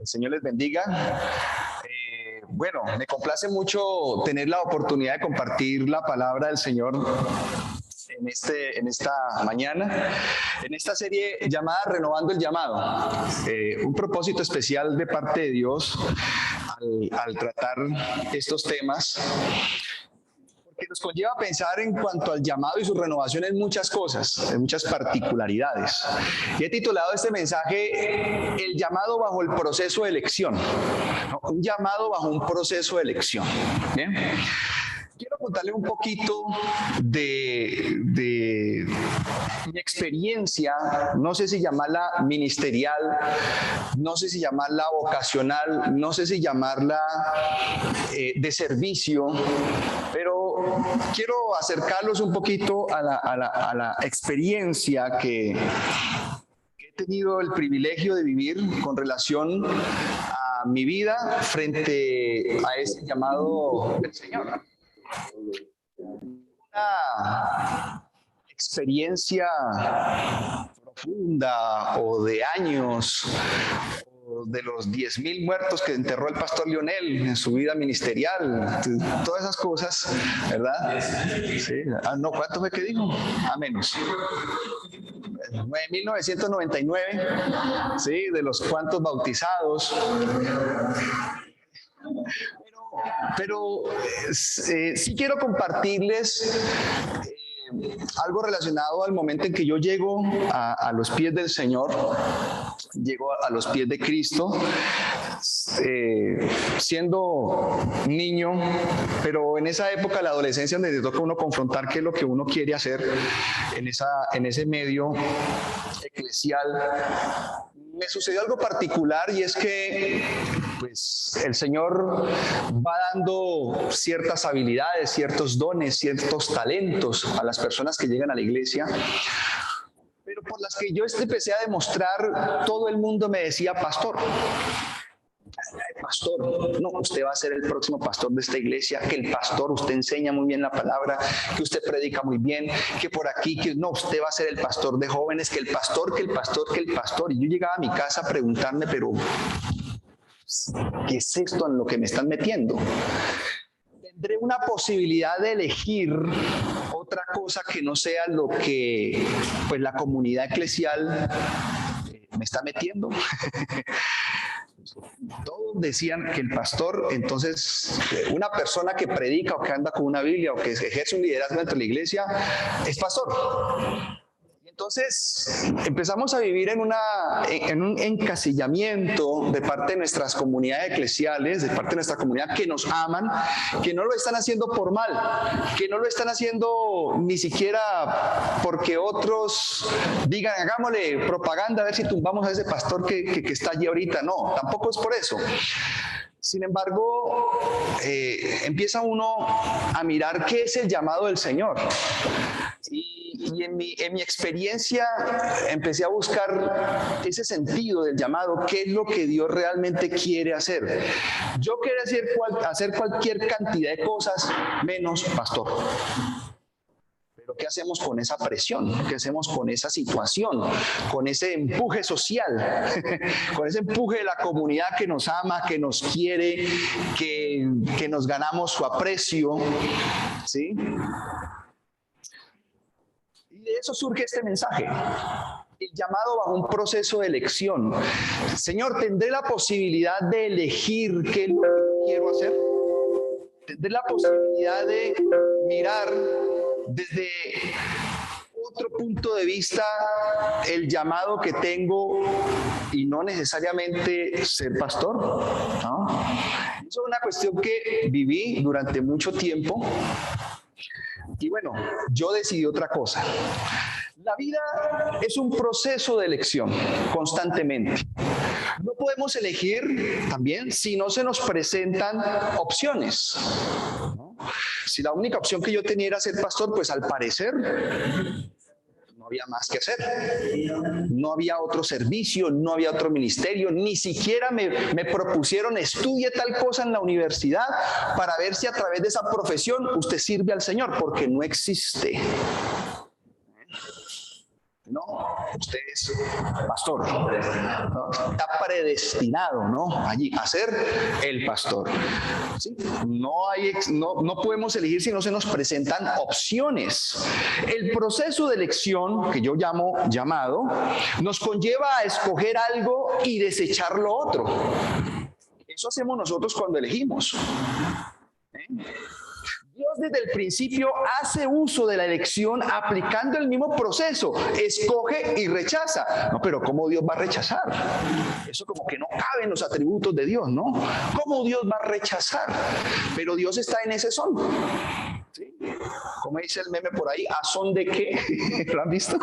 El Señor les bendiga. Bueno, me complace mucho tener la oportunidad de compartir la palabra del Señor en esta mañana, en esta serie llamada Renovando el Llamado. Un propósito especial de parte de Dios al tratar estos temas, que nos conlleva a pensar en cuanto al llamado y su renovación en muchas cosas, en muchas particularidades. Y he titulado este mensaje El llamado bajo el proceso de elección, ¿no? Un llamado bajo un proceso de elección. ¿Bien? Quiero contarle un poquito de mi experiencia, no sé si llamarla ministerial, no sé si llamarla vocacional, no sé si llamarla de servicio, pero quiero acercarlos un poquito a la experiencia que he tenido el privilegio de vivir con relación a mi vida frente a ese llamado del Señor. Una experiencia profunda o de años, o de los 10,000 muertos que enterró el pastor Lionel en su vida ministerial, todas esas cosas, ¿verdad? Sí. No, ¿cuánto fue que dijo? A menos. 9,999, sí, de los cuantos bautizados. Pero sí quiero compartirles algo relacionado al momento en que yo llego a los pies del Señor, llego a los pies de Cristo, siendo niño, pero en esa época, la adolescencia, donde le toca a uno confrontar qué es lo que uno quiere hacer en ese medio eclesial. Me sucedió algo particular, y es que pues el Señor va dando ciertas habilidades, ciertos dones, ciertos talentos a las personas que llegan a la iglesia, pero por las que yo empecé a demostrar, todo el mundo me decía pastor. Pastor, no, usted va a ser el próximo pastor de esta iglesia, que el pastor, usted enseña muy bien la palabra, que usted predica muy bien, que por aquí, que no, usted va a ser el pastor de jóvenes, que el pastor, que el pastor, que el pastor. Y yo llegaba a mi casa a preguntarme, pero ¿qué es esto en lo que me están metiendo? ¿Tendré una posibilidad de elegir otra cosa que no sea lo que pues la comunidad eclesial me está metiendo? Todos decían que el pastor, entonces, una persona que predica o que anda con una Biblia o que ejerce un liderazgo dentro de la iglesia, es pastor. Y entonces empezamos a vivir en un encasillamiento de parte de nuestras comunidades eclesiales, de parte de nuestra comunidad, que nos aman, que no lo están haciendo por mal, que no lo están haciendo ni siquiera porque otros digan, hagámosle propaganda a ver si tumbamos a ese pastor que está allí ahorita. No, tampoco es por eso. Sin embargo, empieza uno a mirar qué es el llamado del Señor. Y en mi experiencia empecé a buscar ese sentido del llamado, qué es lo que Dios realmente quiere hacer. Yo quería hacer cualquier cantidad de cosas menos pastor. Pero ¿qué hacemos con esa presión? ¿Qué hacemos con esa situación? Con ese empuje social, con ese empuje de la comunidad que nos ama, que nos quiere, que nos ganamos su aprecio, ¿sí? Y de eso surge este mensaje. El llamado bajo un proceso de elección. Señor, ¿tendré la posibilidad de elegir qué es lo que quiero hacer? ¿Tendré la posibilidad de mirar desde otro punto de vista el llamado que tengo y no necesariamente ser pastor? ¿No? Eso es una cuestión que viví durante mucho tiempo. Y bueno, yo decidí otra cosa. La vida es un proceso de elección constantemente. No podemos elegir también si no se nos presentan opciones, ¿no? Si la única opción que yo tenía era ser pastor, pues al parecer no había más que hacer. No había otro servicio, no había otro ministerio, ni siquiera me propusieron estudie tal cosa en la universidad para ver si a través de esa profesión usted sirve al Señor, porque no existe. No, usted es pastor, ¿no? Está predestinado, ¿no? Allí a ser el pastor. ¿Sí? No podemos elegir si no se nos presentan opciones. El proceso de elección, que yo llamo llamado, nos conlleva a escoger algo y desechar lo otro. Eso hacemos nosotros cuando elegimos. Dios desde el principio hace uso de la elección aplicando el mismo proceso, escoge y rechaza. No, pero ¿cómo Dios va a rechazar? Eso como que no cabe en los atributos de Dios, ¿no? ¿Cómo Dios va a rechazar? Pero Dios está en ese son. ¿Sí? Como dice el meme por ahí, ¿a son de qué? ¿Lo han visto?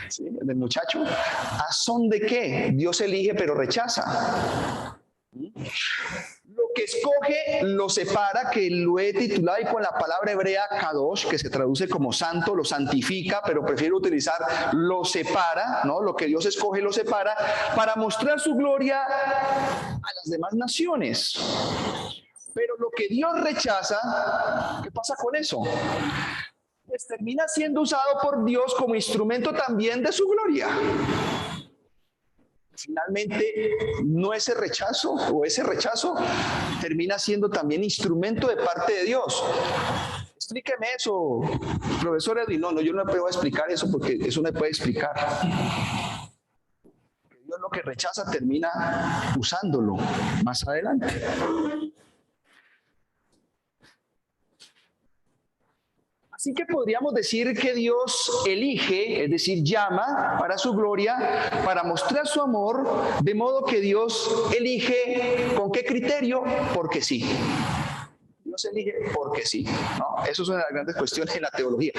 ¿Sí? Del muchacho. ¿A son de qué? Dios elige pero rechaza. Lo que escoge lo separa, que lo he titulado y con la palabra hebrea kadosh, que se traduce como santo, lo santifica, pero prefiero utilizar lo separa, ¿no? Lo que Dios escoge lo separa para mostrar su gloria a las demás naciones. Pero lo que Dios rechaza, ¿qué pasa con eso? Pues termina siendo usado por Dios como instrumento también de su gloria. Finalmente, no ese rechazo o ese rechazo termina siendo también instrumento de parte de Dios. Explíqueme eso, profesor Edwin. No, yo no me puedo explicar eso porque eso no me puede explicar. Dios lo que rechaza termina usándolo más adelante. Así que podríamos decir que Dios elige, es decir, llama para su gloria, para mostrar su amor, de modo que Dios elige, ¿con qué criterio? Porque sí. Dios elige porque sí, ¿no? Eso es una de las grandes cuestiones en la teología.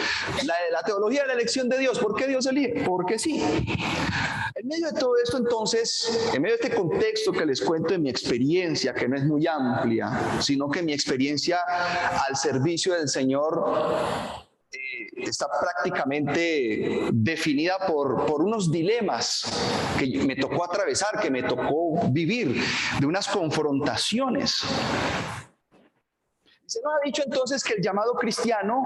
La teología de la elección de Dios, ¿por qué Dios elige? Porque sí. En medio de todo esto, entonces, en medio de este contexto que les cuento de mi experiencia, que no es muy amplia, sino que mi experiencia al servicio del Señor está prácticamente definida por unos dilemas que me tocó atravesar, que me tocó vivir, de unas confrontaciones. Se nos ha dicho entonces que el llamado cristiano,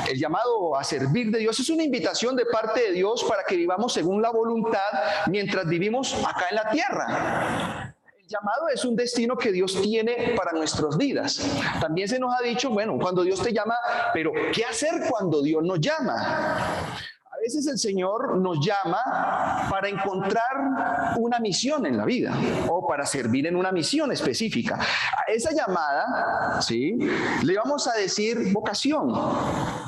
el llamado a servir de Dios, es una invitación de parte de Dios para que vivamos según la voluntad mientras vivimos acá en la tierra. El llamado es un destino que Dios tiene para nuestras vidas. También se nos ha dicho, bueno, cuando Dios te llama, pero ¿qué hacer cuando Dios nos llama? A veces el Señor nos llama para encontrar una misión en la vida o para servir en una misión específica. A esa llamada, ¿sí?, le vamos a decir vocación.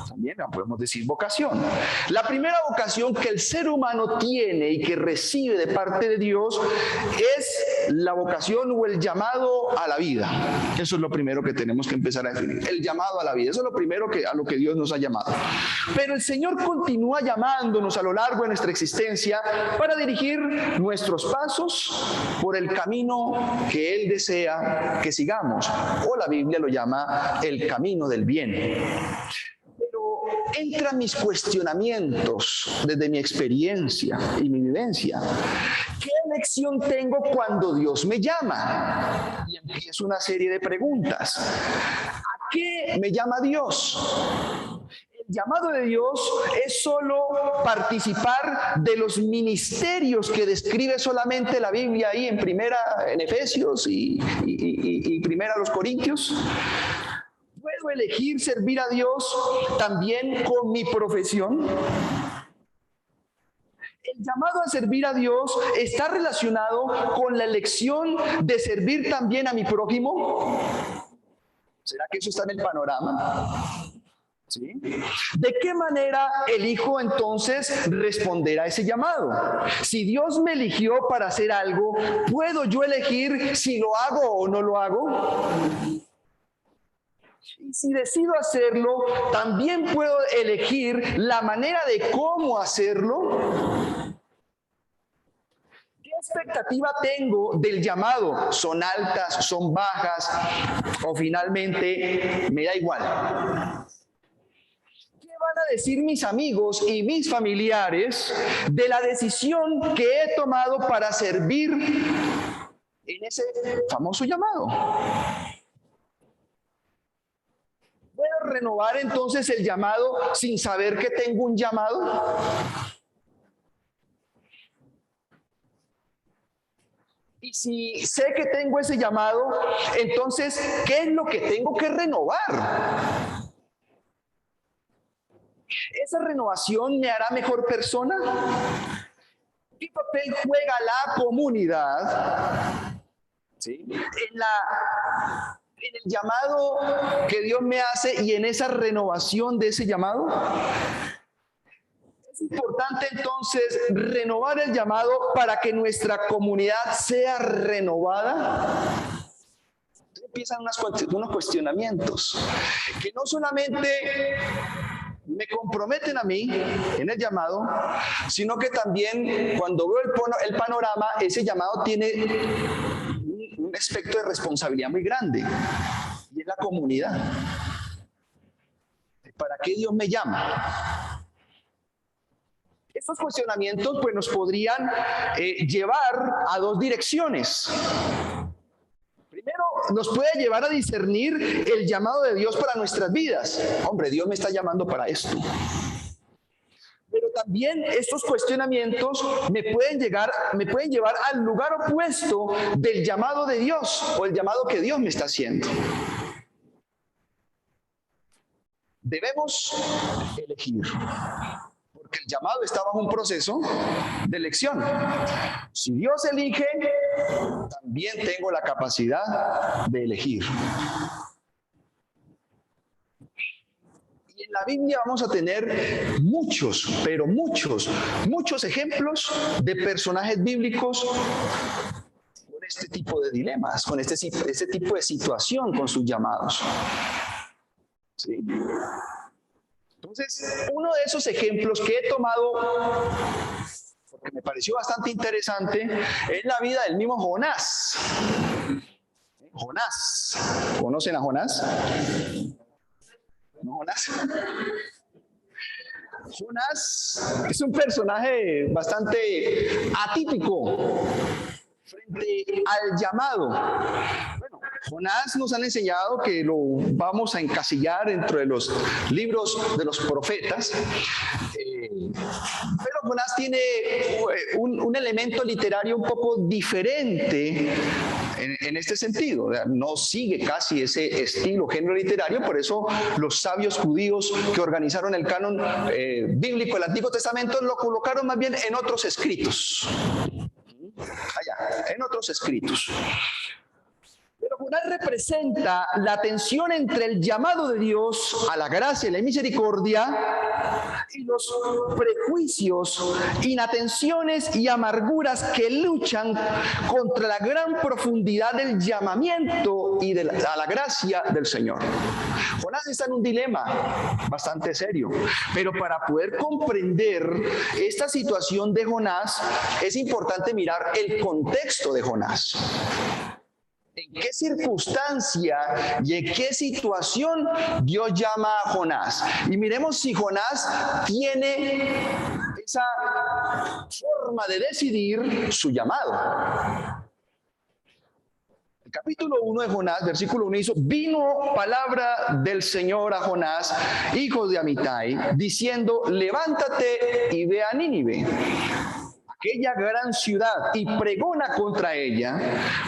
También la podemos decir vocación. La primera vocación que el ser humano tiene y que recibe de parte de Dios es la vocación o el llamado a la vida. Eso es lo primero que tenemos que empezar a definir. El llamado a la vida. Eso es lo primero a lo que Dios nos ha llamado. Pero el Señor continúa llamándonos a lo largo de nuestra existencia para dirigir nuestros pasos por el camino que Él desea que sigamos. O la Biblia lo llama el camino del bien. Pero entran mis cuestionamientos desde mi experiencia y mi vivencia. ¿Qué elección tengo cuando Dios me llama? Y empiezo una serie de preguntas. ¿A qué me llama Dios? El llamado de Dios es solo participar de los ministerios que describe solamente la Biblia ahí en Efesios y primera a los Corintios. ¿Puedo elegir servir a Dios también con mi profesión? El llamado a servir a Dios está relacionado con la elección de servir también a mi prójimo. ¿Será que eso está en el panorama? ¿Sí? ¿De qué manera elijo entonces responder a ese llamado? Si Dios me eligió para hacer algo, ¿puedo yo elegir si lo hago o no lo hago? Y si decido hacerlo, ¿también puedo elegir la manera de cómo hacerlo? ¿Qué expectativa tengo del llamado? ¿Son altas, son bajas o finalmente me da igual? ¿Qué van a decir mis amigos y mis familiares de la decisión que he tomado para servir en ese famoso llamado? ¿Puedo renovar entonces el llamado sin saber que tengo un llamado? Y si sé que tengo ese llamado, entonces, ¿qué es lo que tengo que renovar? ¿Esa renovación me hará mejor persona? ¿Qué papel juega la comunidad? ¿Sí? En el llamado que Dios me hace y en esa renovación de ese llamado. Es importante entonces renovar el llamado para que nuestra comunidad sea renovada. Empiezan unos cuestionamientos que no solamente me comprometen a mí en el llamado, sino que también cuando veo el panorama, ese llamado tiene un aspecto de responsabilidad muy grande, y es la comunidad. ¿Para qué Dios me llama? Estos cuestionamientos pues, nos podrían llevar a dos direcciones. Primero, nos puede llevar a discernir el llamado de Dios para nuestras vidas. Hombre, Dios me está llamando para esto. Pero también estos cuestionamientos me pueden llevar al lugar opuesto del llamado de Dios o el llamado que Dios me está haciendo. Debemos elegir, porque el llamado está bajo un proceso de elección. Si Dios elige, también tengo la capacidad de elegir. Y en la Biblia vamos a tener muchos, pero muchos ejemplos de personajes bíblicos con este tipo de dilemas, con este tipo de situación con sus llamados. ¿Sí? Entonces, uno de esos ejemplos que he tomado, porque me pareció bastante interesante, es la vida del mismo Jonás. Jonás. ¿Conocen a Jonás? ¿No, Jonás? Jonás es un personaje bastante atípico frente al llamado. Bueno, Jonás nos han enseñado que lo vamos a encasillar dentro de los libros de los profetas, pero Jonás tiene un elemento literario un poco diferente en este sentido. No sigue casi ese estilo, género literario, por eso los sabios judíos que organizaron el canon bíblico del Antiguo Testamento lo colocaron más bien en otros escritos. Allá, en otros escritos. Pero Jonás representa la tensión entre el llamado de Dios a la gracia y la misericordia y los prejuicios, inatenciones y amarguras que luchan contra la gran profundidad del llamamiento y a la gracia del Señor. Jonás está en un dilema bastante serio, pero para poder comprender esta situación de Jonás es importante mirar el contexto de Jonás. ¿En qué circunstancia y en qué situación Dios llama a Jonás? Y miremos si Jonás tiene esa forma de decidir su llamado. El capítulo 1 de Jonás, versículo 1, dice: vino palabra del Señor a Jonás, hijo de Amitai, diciendo: levántate y ve a Nínive, aquella gran ciudad, y pregona contra ella,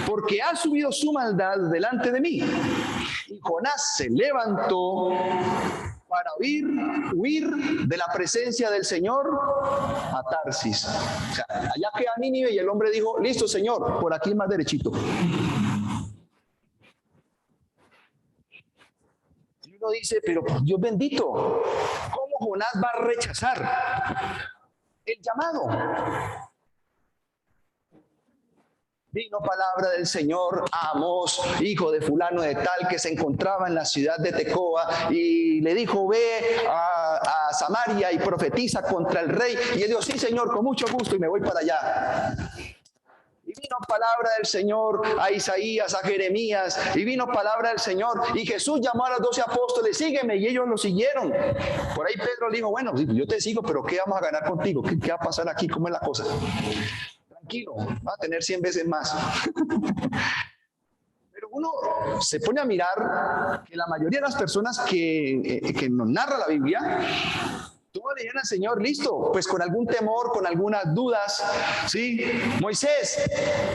porque ha subido su maldad delante de mí. Y Jonás se levantó para huir de la presencia del Señor a Tarsis. O sea, allá queda Nínive, y el hombre dijo: listo, Señor, por aquí más derechito. Y uno dice: pero Dios bendito, ¿cómo Jonás va a rechazar el llamado? Vino palabra del Señor a Amós, hijo de fulano de tal, que se encontraba en la ciudad de Tecoa, y le dijo: ve a Samaria y profetiza contra el rey. Y él dijo: sí, Señor, con mucho gusto, y me voy para allá. Y vino palabra del Señor a Isaías, a Jeremías, y vino palabra del Señor, y Jesús llamó a los 12 apóstoles: sígueme, y ellos lo siguieron. Por ahí Pedro le dijo: bueno, yo te sigo, pero ¿qué vamos a ganar contigo? ¿Qué va a pasar aquí? ¿Cómo es la cosa? Tranquilo, va a tener 100 veces más. Pero uno se pone a mirar que la mayoría de las personas que nos narra la Biblia Todos le dijeron al Señor, listo, pues con algún temor, con algunas dudas, ¿sí? Moisés,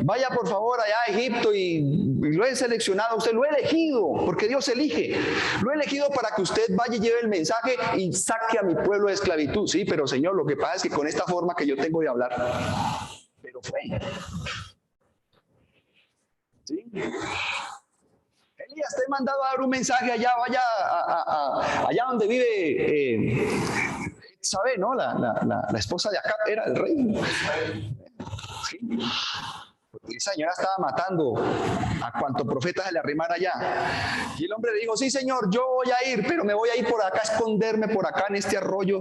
vaya por favor allá a Egipto y lo he seleccionado, usted lo he elegido, porque Dios elige, lo he elegido para que usted vaya y lleve el mensaje y saque a mi pueblo de esclavitud, sí, pero Señor, lo que pasa es que con esta forma que yo tengo de hablar, pero fue, ¿sí? Elías, te he mandado a dar un mensaje allá, vaya allá donde vive, ¿sabe, no? La esposa de Acab era el rey. Sí. Esa señora estaba matando a cuanto profeta se le arrimara allá. Y el hombre le dijo, sí señor, yo voy a ir, pero me voy a ir por acá, a esconderme por acá en este arroyo,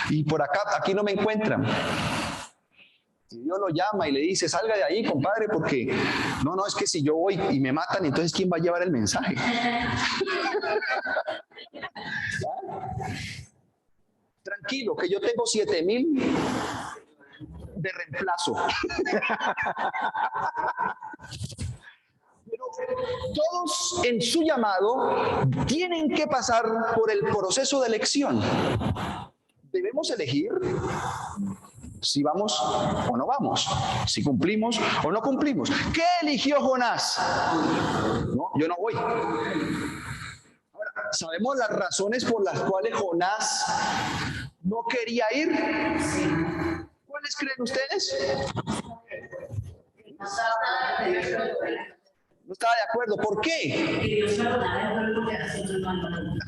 y por acá, aquí no me encuentran. Y Dios lo llama y le dice, salga de ahí, compadre, porque no, es que si yo voy y me matan, entonces ¿quién va a llevar el mensaje? Tranquilo, que yo tengo 7,000 de reemplazo. Pero todos en su llamado tienen que pasar por el proceso de elección. Debemos elegir si vamos o no vamos, si cumplimos o no cumplimos. ¿Qué eligió Jonás? No, yo no voy. Ahora, ¿sabemos las razones por las cuales Jonás no quería ir? ¿Cuáles creen ustedes? No estaba de acuerdo. ¿Por qué?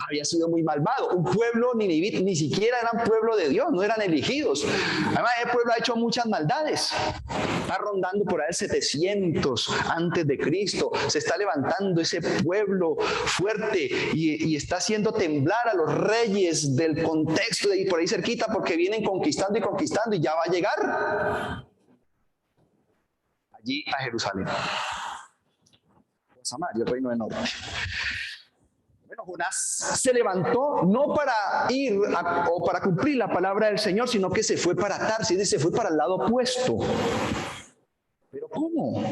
Había sido muy malvado. Un pueblo ninivita, ni siquiera eran pueblo de Dios, no eran elegidos. Además, el pueblo ha hecho muchas maldades. Está rondando por ahí 700 antes de Cristo. Se está levantando ese pueblo fuerte y está haciendo temblar a los reyes del contexto de ahí por ahí cerquita, porque vienen conquistando y conquistando y ya va a llegar allí a Jerusalén. Samaria, el reino del norte. Bueno, Jonás se levantó no para ir o para cumplir la palabra del Señor, sino que se fue para Tarsis, se fue para el lado opuesto. ¿Pero cómo?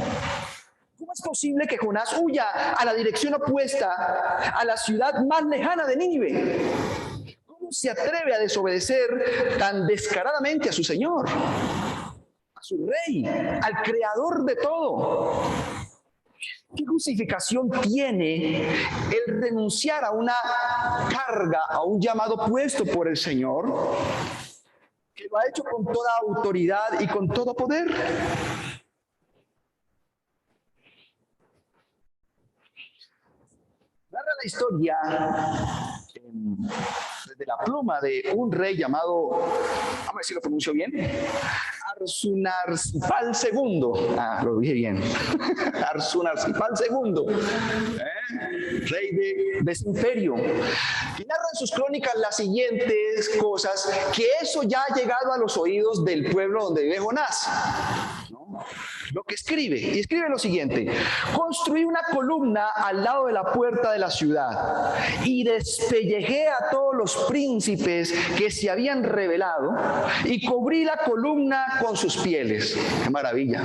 ¿Cómo es posible que Jonás huya a la dirección opuesta a la ciudad más lejana de Nínive? ¿Cómo se atreve a desobedecer tan descaradamente a su Señor, a su rey, al creador de todo? ¿Qué justificación tiene el renunciar a una carga, a un llamado puesto por el Señor, que lo ha hecho con toda autoridad y con todo poder? Narra la historia desde la pluma de un rey llamado, a ver si lo pronuncio bien, Arsunarsipal II. Ah, lo dije bien. Arsunarsipal II, rey de ese imperio. Y narra en sus crónicas las siguientes cosas, que eso ya ha llegado a los oídos del pueblo donde vive Jonás, ¿no? Lo que escribe, y escribe lo siguiente: construí una columna al lado de la puerta de la ciudad y despellejé a todos los príncipes que se habían rebelado y cubrí la columna con sus pieles. ¡Qué maravilla!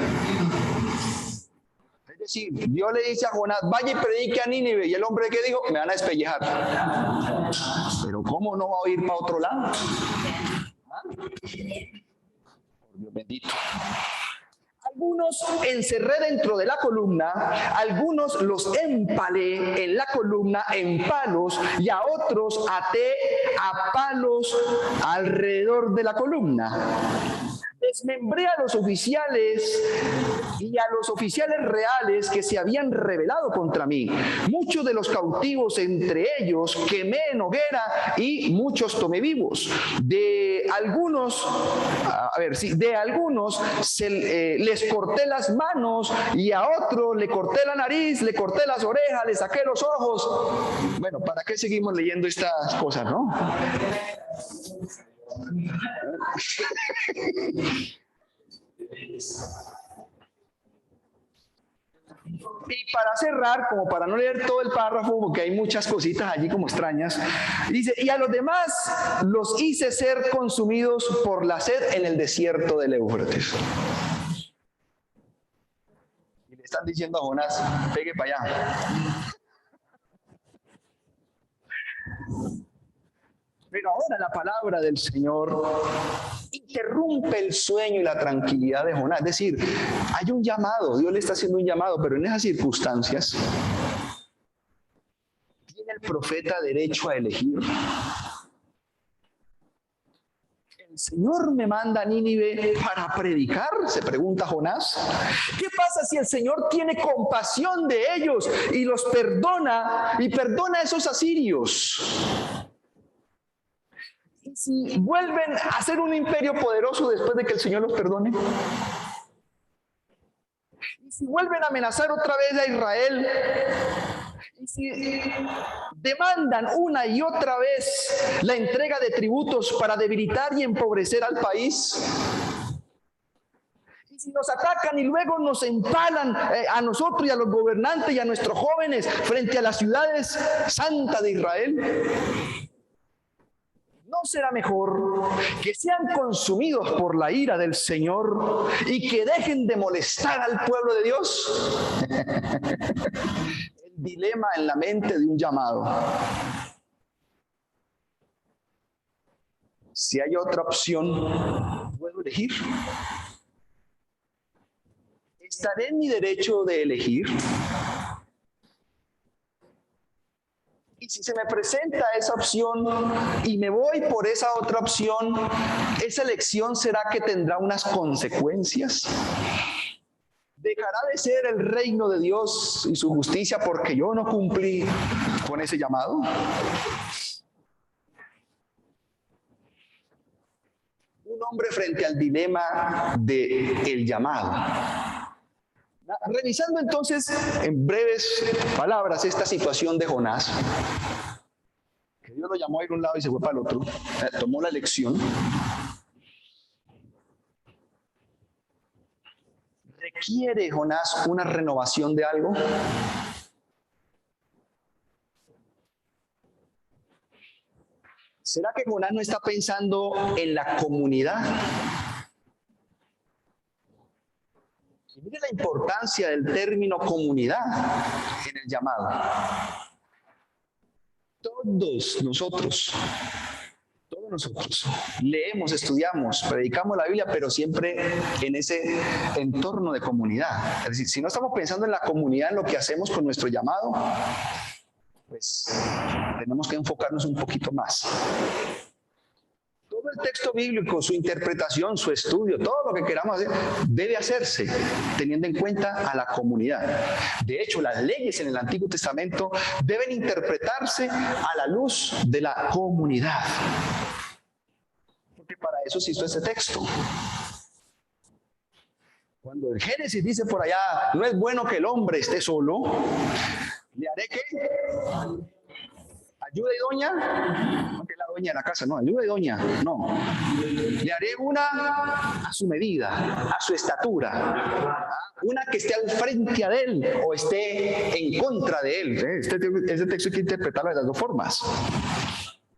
Es decir, Dios le dice a Jonás, vaya y predique a Nínive, y el hombre que dijo, me van a despellejar. Pero ¿cómo no va a ir para otro lado? ¿Ah? Por Dios bendito. Algunos encerré dentro de la columna, algunos los empalé en la columna en palos y a otros até a palos alrededor de la columna. Desmembré a los oficiales y a los oficiales reales que se habían rebelado contra mí. Muchos de los cautivos entre ellos quemé en hoguera y muchos tomé vivos. De algunos les corté las manos y a otros le corté la nariz, le corté las orejas, le saqué los ojos. Bueno, ¿para qué seguimos leyendo estas cosas, no? Y para cerrar, como para no leer todo el párrafo, porque hay muchas cositas allí como extrañas, dice, y a los demás los hice ser consumidos por la sed en el desierto del Éufrates. Y le están diciendo a Jonás, pegue para allá. Pero ahora la palabra del Señor interrumpe el sueño y la tranquilidad de Jonás. Es decir, hay un llamado, Dios le está haciendo un llamado, pero en esas circunstancias, ¿tiene el profeta derecho a elegir? ¿El Señor me manda a Nínive para predicar?, se pregunta Jonás. ¿Qué pasa si el Señor tiene compasión de ellos y los perdona y perdona a esos asirios? ¿Y si vuelven a ser un imperio poderoso después de que el Señor los perdone? ¿Y si vuelven a amenazar otra vez a Israel? ¿Y si demandan una y otra vez la entrega de tributos para debilitar y empobrecer al país? ¿Y si nos atacan y luego nos empalan a nosotros y a los gobernantes y a nuestros jóvenes frente a las ciudades santas de Israel? ¿No será mejor que sean consumidos por la ira del Señor y que dejen de molestar al pueblo de Dios? El dilema en la mente de un llamado. Si hay otra opción, ¿puedo elegir? ¿Estaré en mi derecho de elegir? Y si se me presenta esa opción y me voy por esa otra opción, ¿esa elección será que tendrá unas consecuencias? ¿Dejará de ser el reino de Dios y su justicia porque yo no cumplí con ese llamado? Un hombre frente al dilema del llamado. Revisando entonces en breves palabras esta situación de Jonás, que Dios lo llamó a ir a un lado y se fue para el otro, tomó la elección. ¿Requiere Jonás una renovación de algo? ¿Será que Jonás no está pensando en la comunidad? Y mire la importancia del término comunidad en el llamado. Todos nosotros leemos, estudiamos, predicamos la Biblia, pero siempre en ese entorno de comunidad. Es decir, si no estamos pensando en la comunidad, en lo que hacemos con nuestro llamado, pues tenemos que enfocarnos un poquito más. Todo el texto bíblico, su interpretación, su estudio, todo lo que queramos hacer, debe hacerse teniendo en cuenta a la comunidad. De hecho, las leyes en el Antiguo Testamento deben interpretarse a la luz de la comunidad. Porque para eso existe este texto. Cuando el Génesis dice por allá, no es bueno que el hombre esté solo, ¿le haré qué? ¿Ayuda idónea? No, que la doña de la casa, no, ayuda idónea, no. Le haré una a su medida, a su estatura. Una que esté al frente de él o esté en contra de él. Este texto hay que interpretarlo de las dos formas.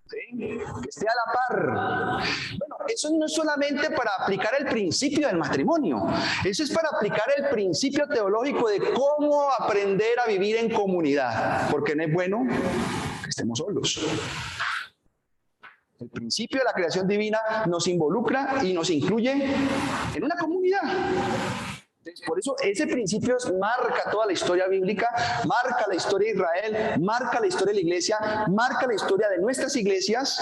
¿Sí? Que esté a la par. Bueno, eso no es solamente para aplicar el principio del matrimonio, eso es para aplicar el principio teológico de cómo aprender a vivir en comunidad, porque no es bueno que estemos solos. El principio de la creación divina nos involucra y nos incluye en una comunidad. Por eso ese principio marca toda la historia bíblica, marca la historia de Israel, marca la historia de la iglesia, marca la historia de nuestras iglesias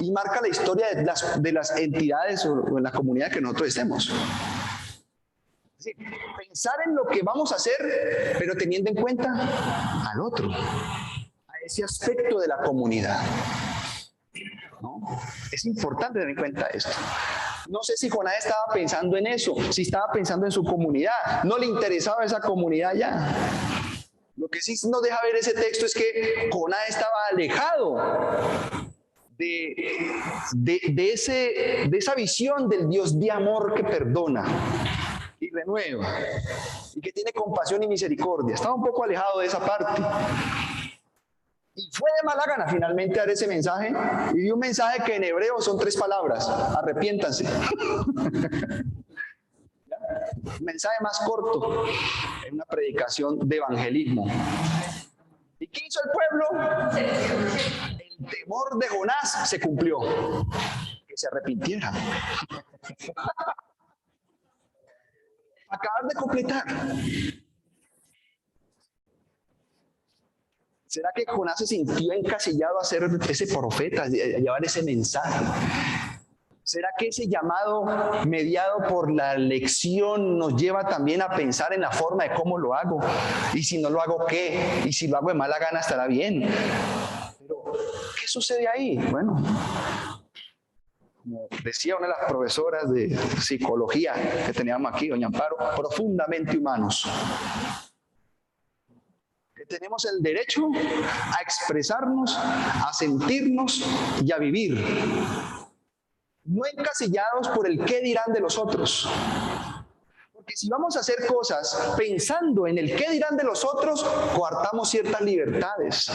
y marca la historia de las entidades o en la comunidad que nosotros estemos. Es decir, pensar en lo que vamos a hacer, pero teniendo en cuenta al otro, a ese aspecto de la comunidad. ¿No? Es importante tener en cuenta esto. No sé si Jonás estaba pensando en eso, si estaba pensando en su comunidad, no le interesaba esa comunidad ya. Lo que sí nos deja ver ese texto es que Jonás estaba alejado de esa visión del Dios de amor que perdona y renueva y que tiene compasión y misericordia. Estaba un poco alejado de esa parte. Y fue de mala gana finalmente dar ese mensaje, y dio un mensaje que en hebreo son 3 palabras: arrepiéntanse. Un mensaje más corto en una predicación de evangelismo. ¿Y qué hizo el pueblo? El el temor de Jonás se cumplió, que se arrepintiera. Acabar de completar. ¿Será que Jonás se sintió encasillado a ser ese profeta, a llevar ese mensaje? ¿Será que ese llamado mediado por la lección nos lleva también a pensar en la forma de cómo lo hago? Y si no lo hago, ¿qué? Y si lo hago de mala gana, estará bien. Pero, ¿qué sucede ahí? Bueno, como decía una de las profesoras de psicología que teníamos aquí, doña Amparo, profundamente humanos. Que tenemos el derecho a expresarnos, a sentirnos y a vivir. No encasillados por el qué dirán de los otros. Porque si vamos a hacer cosas pensando en el qué dirán de los otros, coartamos ciertas libertades.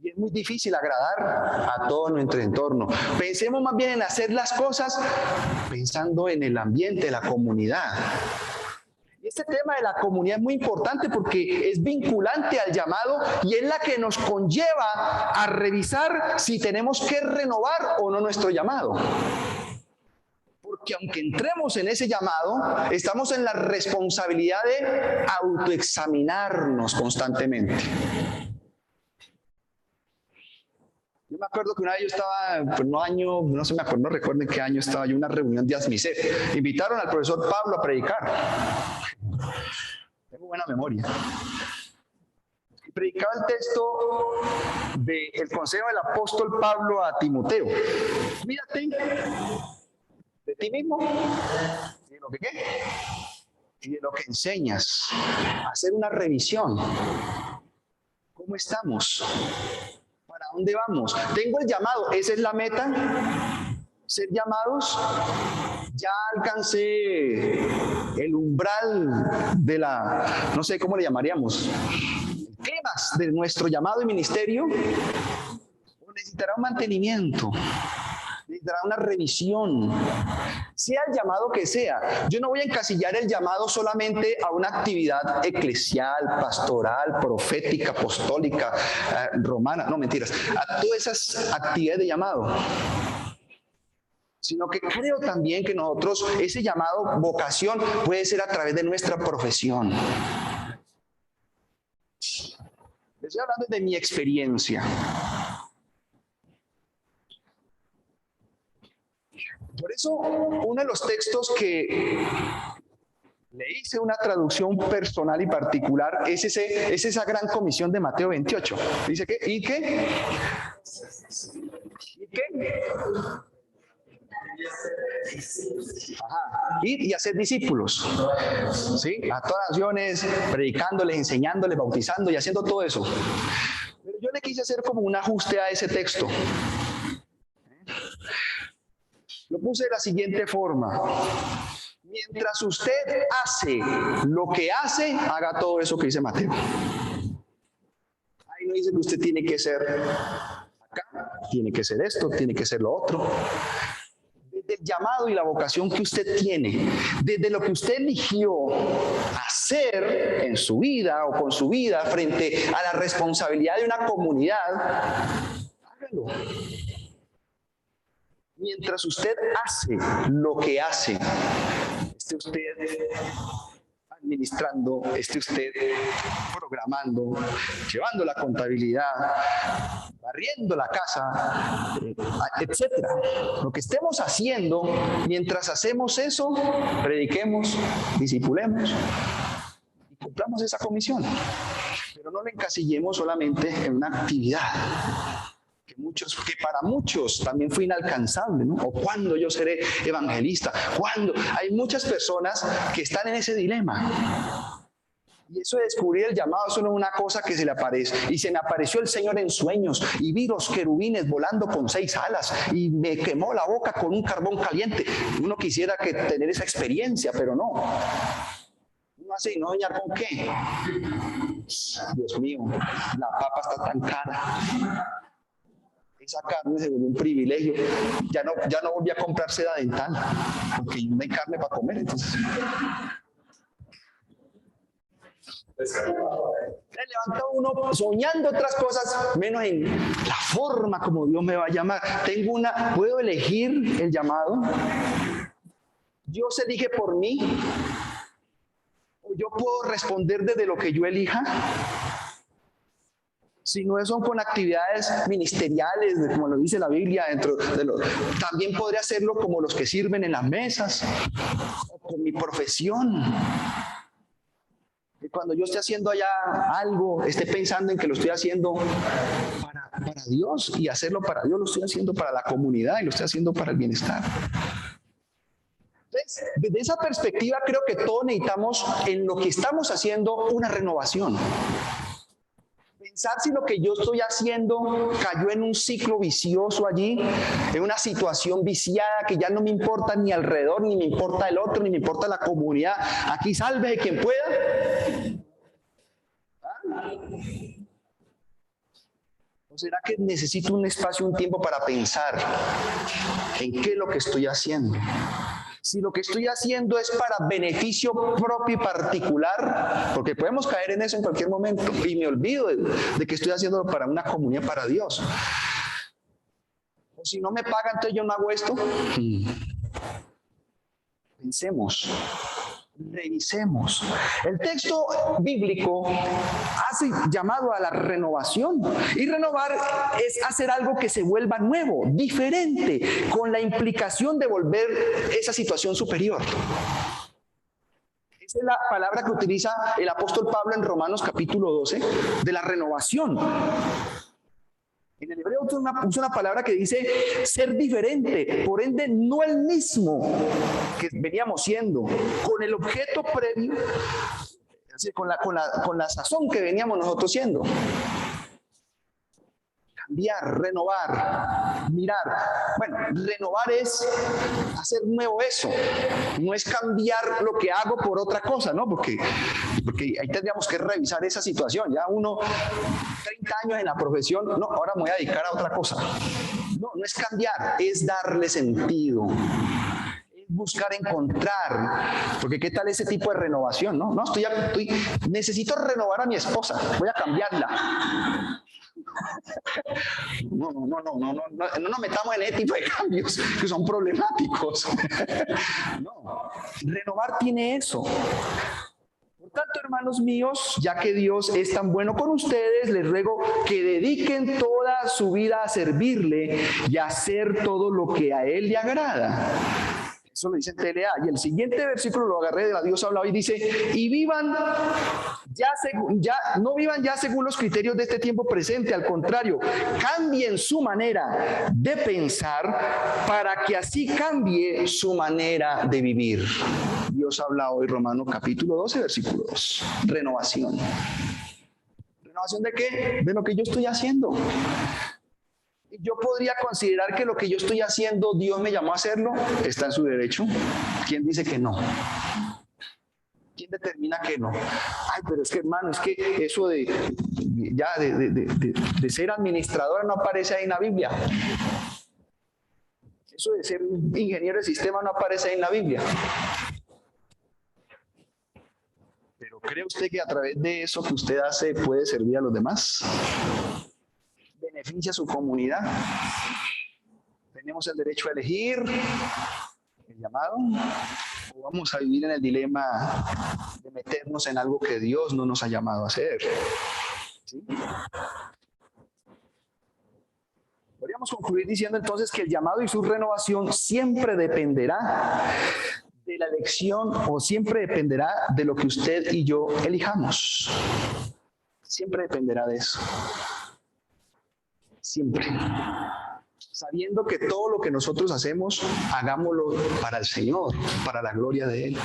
Y es muy difícil agradar a todo nuestro entorno. Pensemos más bien en hacer las cosas pensando en el ambiente, la comunidad. Y este tema de la comunidad es muy importante porque es vinculante al llamado y es la que nos conlleva a revisar si tenemos que renovar o no nuestro llamado. Porque aunque entremos en ese llamado, estamos en la responsabilidad de autoexaminarnos constantemente. Yo me acuerdo que una vez yo estaba, por un año, no recuerdo en qué año estaba yo en una reunión de ASMICEP. Invitaron al profesor Pablo a predicar. Tengo buena memoria. Y predicaba el texto del consejo del apóstol Pablo a Timoteo. Mírate de ti mismo y de lo que qué y de lo que enseñas. Hacer una revisión. ¿Cómo estamos? ¿Para dónde vamos? Tengo el llamado, esa es la meta. Ser llamados, ya alcancé el umbral de la, no sé cómo le llamaríamos, el clímax de nuestro llamado y ministerio, o necesitará un mantenimiento, necesitará una revisión, sea el llamado que sea. Yo no voy a encasillar el llamado solamente a una actividad eclesial, pastoral, profética, apostólica, romana, no mentiras, a todas esas actividades de llamado. Sino que creo también que nosotros, ese llamado vocación puede ser a través de nuestra profesión. Les estoy hablando de mi experiencia. Por eso, uno de los textos que le hice una traducción personal y particular es esa gran comisión de Mateo 28. Dice que, ¿y qué? ¿Y qué? Ajá. Ir y hacer discípulos, ¿sí? A todas naciones, predicándoles, enseñándoles, bautizando y haciendo todo eso. Pero yo le quise hacer como un ajuste a ese texto. Lo puse de la siguiente forma. Mientras usted hace lo que hace, haga todo eso que dice Mateo. Ahí no dice que usted tiene que ser acá, tiene que ser esto, tiene que ser lo otro. Desde el llamado y la vocación que usted tiene, desde lo que usted eligió hacer en su vida o con su vida frente a la responsabilidad de una comunidad, hágalo. Mientras usted hace lo que hace, esté usted administrando, esté usted programando, llevando la contabilidad, barriendo la casa, etcétera. Lo que estemos haciendo, mientras hacemos eso, prediquemos, discipulemos y cumplamos esa comisión. Pero no lo encasillemos solamente en una actividad que para muchos también fue inalcanzable, ¿no? O cuándo yo seré evangelista, cuándo. Hay muchas personas que están en ese dilema. Y eso de descubrir el llamado, eso no es una cosa que se le aparece. Y se me apareció el Señor en sueños y vi los querubines volando con 6 alas y me quemó la boca con un carbón caliente. Uno quisiera tener esa experiencia, pero no. Uno hace, ¿no, doña, con qué? Dios mío, la papa está tan cara. Esa carne se volvió un privilegio. Ya no volví a comprar seda dental, porque no hay carne para comer, entonces. Se levanta uno soñando otras cosas, menos en la forma como Dios me va a llamar. ¿Puedo elegir el llamado? ¿Dios elige por mí? ¿O yo puedo responder desde lo que yo elija? Si no son con actividades ministeriales, como lo dice la Biblia, también podría hacerlo como los que sirven en las mesas, o con mi profesión. Y cuando yo esté haciendo allá algo, esté pensando en que lo estoy haciendo para Dios, y hacerlo para Dios, lo estoy haciendo para la comunidad y lo estoy haciendo para el bienestar. Entonces, desde esa perspectiva creo que todos necesitamos en lo que estamos haciendo una renovación. Pensar si lo que yo estoy haciendo cayó en un ciclo vicioso allí, en una situación viciada que ya no me importa ni alrededor, ni me importa el otro, ni me importa la comunidad. Aquí sálvese quien pueda. ¿O será que necesito un espacio, un tiempo para pensar en qué es lo que estoy haciendo? Si lo que estoy haciendo es para beneficio propio y particular, porque podemos caer en eso en cualquier momento, y me olvido de que estoy haciendo para una comunidad, para Dios. O si no me pagan, entonces yo no hago esto. Pensemos, revisemos. El texto bíblico hace llamado a la renovación, y renovar es hacer algo que se vuelva nuevo, diferente, con la implicación de volver esa situación superior. Esa es la palabra que utiliza el apóstol Pablo en Romanos capítulo 12, de la renovación. En el hebreo usa una palabra que dice ser diferente, por ende no el mismo que veníamos siendo, con el objeto previo, es decir, con la sazón que veníamos nosotros siendo. Cambiar, renovar, mirar. Bueno, renovar es hacer nuevo eso, no es cambiar lo que hago por otra cosa, ¿no? Porque ahí tendríamos que revisar esa situación. Ya uno, 30 años en la profesión, no, ahora me voy a dedicar a otra cosa. No es cambiar, es darle sentido. Buscar encontrar, porque qué tal ese tipo de renovación, ¿no? Necesito renovar a mi esposa, voy a cambiarla. No nos metamos en ese tipo de cambios que son problemáticos. No, renovar tiene eso. Por tanto, hermanos míos, ya que Dios es tan bueno con ustedes, les ruego que dediquen toda su vida a servirle y a hacer todo lo que a Él le agrada. Eso lo dice en TLA. Y el siguiente versículo lo agarré de la Dios hablado y dice, y no vivan ya según los criterios de este tiempo presente, al contrario, cambien su manera de pensar para que así cambie su manera de vivir. Dios habla hoy, Romanos capítulo 12, versículo 2. Renovación. ¿Renovación de qué? De lo que yo estoy haciendo. Yo podría considerar que lo que yo estoy haciendo, Dios me llamó a hacerlo, está en su derecho. ¿Quién dice que no? ¿Quién determina que no? Ay, pero es que, hermano, es que eso de ser administradora no aparece ahí en la Biblia. Eso de ser ingeniero de sistema no aparece ahí en la Biblia. Pero ¿cree usted que a través de eso que usted hace puede servir a los demás? ¿Beneficia a su comunidad? ¿Tenemos el derecho a elegir el llamado? ¿O vamos a vivir en el dilema de meternos en algo que Dios no nos ha llamado a hacer? ¿Sí? Podríamos concluir diciendo entonces que el llamado y su renovación siempre dependerá de la elección, o siempre dependerá de lo que usted y yo elijamos. Siempre dependerá de eso. Siempre. Sabiendo que todo lo que nosotros hacemos, hagámoslo para el Señor, para la gloria de Él.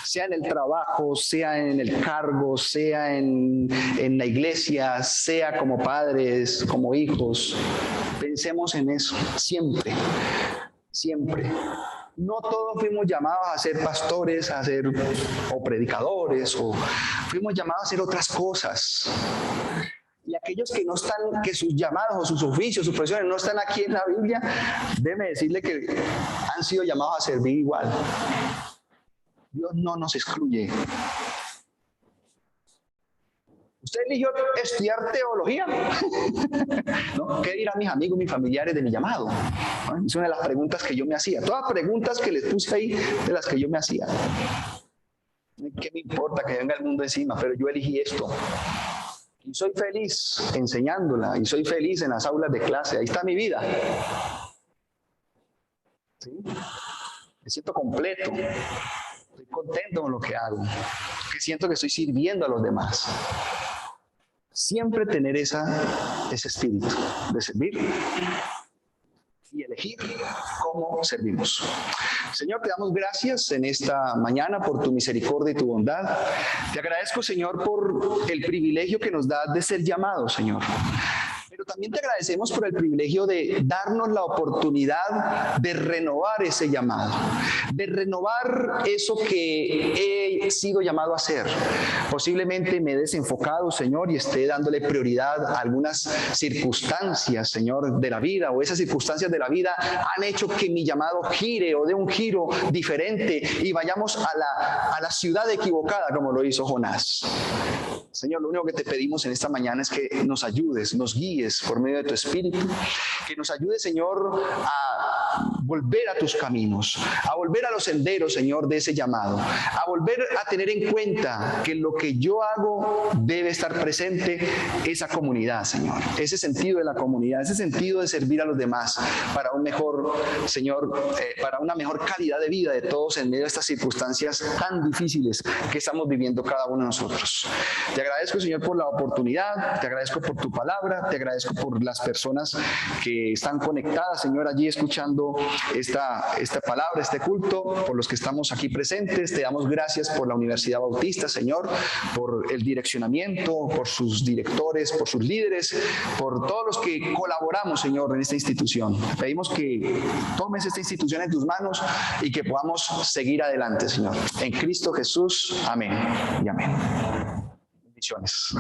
Sea en el trabajo, sea en el cargo, sea en la iglesia, sea como padres, como hijos. Pensemos en eso, siempre, siempre. No todos fuimos llamados a ser pastores, o predicadores, o fuimos llamados a hacer otras cosas. Y aquellos que no están, que sus llamados o sus oficios, sus profesiones no están aquí en la Biblia, déjeme decirle que han sido llamados a servir igual. Dios no nos excluye. ¿Usted eligió estudiar teología? ¿No? ¿Qué dirán mis amigos, mis familiares de mi llamado? ¿No? Es una de las preguntas que yo me hacía. Todas preguntas que les puse ahí, de las que yo me hacía. ¿Qué me importa que venga el mundo encima? Pero yo elegí esto. Y soy feliz enseñándola, y soy feliz en las aulas de clase. Ahí está mi vida. ¿Sí? Me siento completo. Estoy contento con lo que hago. Que siento que estoy sirviendo a los demás. Siempre tener ese espíritu de servir y elegir cómo servimos. Señor, te damos gracias en esta mañana por tu misericordia y tu bondad. Te agradezco, Señor, por el privilegio que nos das de ser llamados, Señor. Pero también te agradecemos por el privilegio de darnos la oportunidad de renovar ese llamado, de renovar eso que he sido llamado a hacer. Posiblemente me he desenfocado, Señor, y esté dándole prioridad a algunas circunstancias, Señor, de la vida, o esas circunstancias de la vida han hecho que mi llamado gire o dé un giro diferente y vayamos a la ciudad equivocada, como lo hizo Jonás. Señor, lo único que te pedimos en esta mañana es que nos ayudes, nos guíes por medio de tu Espíritu, que nos ayudes, Señor, a volver a tus caminos, a volver a los senderos, Señor, de ese llamado, a volver a tener en cuenta que lo que yo hago debe estar presente esa comunidad, Señor, ese sentido de la comunidad, ese sentido de servir a los demás para un mejor, Señor, para una mejor calidad de vida de todos en medio de estas circunstancias tan difíciles que estamos viviendo cada uno de nosotros. Te agradezco, Señor, por la oportunidad, te agradezco por tu palabra, te agradezco por las personas que están conectadas, Señor, allí escuchando esta palabra, este culto, por los que estamos aquí presentes. Te damos gracias por la Universidad Bautista, Señor, por el direccionamiento, por sus directores, por sus líderes, por todos los que colaboramos, Señor, en esta institución. Pedimos que tomes esta institución en tus manos y que podamos seguir adelante, Señor. En Cristo Jesús, amén y amén. Bendiciones.